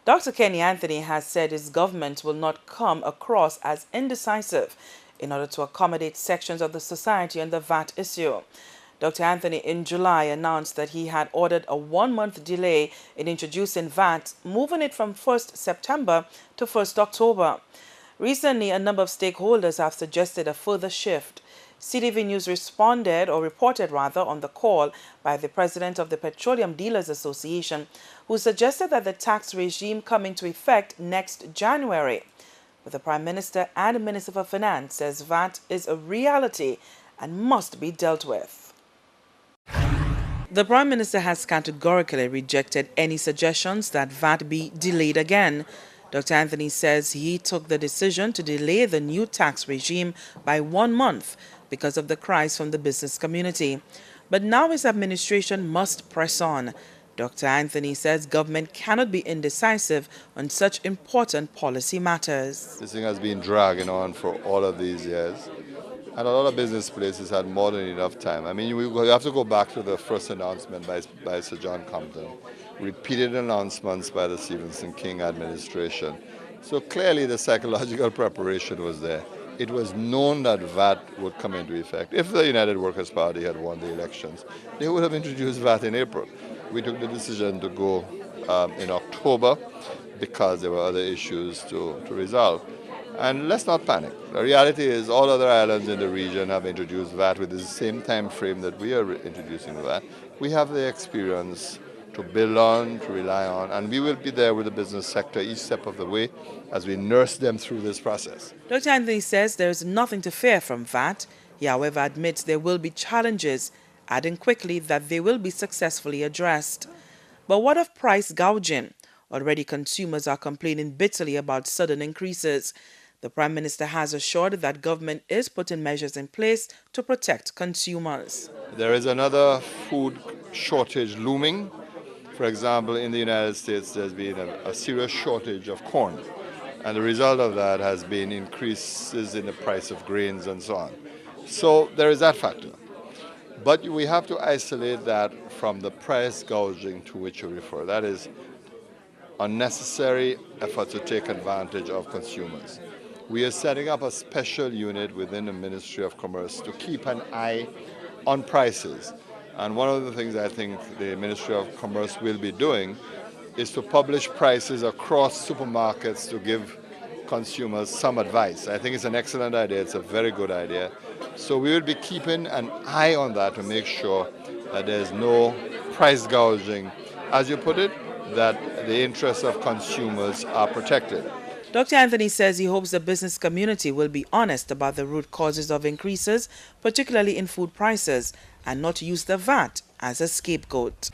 Dr. Kenny Anthony has said his government will not come across as indecisive in order to accommodate sections of the society on the VAT issue. Dr. Anthony in July announced that he had ordered a 1-month delay in introducing VAT, moving it from 1st September to 1st October. Recently, a number of stakeholders have suggested a further shift. CTV News reported on the call by the president of the Petroleum Dealers Association, who suggested that the tax regime come into effect next January. But the Prime Minister and Minister for Finance says VAT is a reality and must be dealt with. The Prime Minister has categorically rejected any suggestions that VAT be delayed again. Dr. Anthony says he took the decision to delay the new tax regime by 1 month because of the cries from the business community. But now his administration must press on. Dr. Anthony says government cannot be indecisive on such important policy matters. This thing has been dragging on for all of these years, and a lot of business places had more than enough time. I mean, we have to go back to the first announcement by Sir John Compton, repeated announcements by the Stephenson King administration. So clearly the psychological preparation was there. It was known that VAT would come into effect. If the United Workers' Party had won the elections, they would have introduced VAT in April. We took the decision to go in October because there were other issues to resolve. And let's not panic. The reality is all other islands in the region have introduced VAT with the same time frame that we are introducing VAT. We have the experience to build on, to rely on, and we will be there with the business sector each step of the way as we nurse them through this process. Dr. Anthony says there is nothing to fear from VAT. He, however, admits there will be challenges, adding quickly that they will be successfully addressed. But what of price gouging? Already consumers are complaining bitterly about sudden increases. The Prime Minister has assured that government is putting measures in place to protect consumers. There is another food shortage looming. For example, in the United States, there's been a serious shortage of corn, and the result of that has been increases in the price of grains and so on. So there is that factor. But we have to isolate that from the price gouging to which you refer. That is unnecessary effort to take advantage of consumers. We are setting up a special unit within the Ministry of Commerce to keep an eye on prices. And one of the things I think the Ministry of Commerce will be doing is to publish prices across supermarkets to give consumers some advice. I think it's an excellent idea. It's a very good idea. So we will be keeping an eye on that to make sure that there's no price gouging, as you put it, that the interests of consumers are protected. Dr. Anthony says he hopes the business community will be honest about the root causes of increases, particularly in food prices, and not use the VAT as a scapegoat.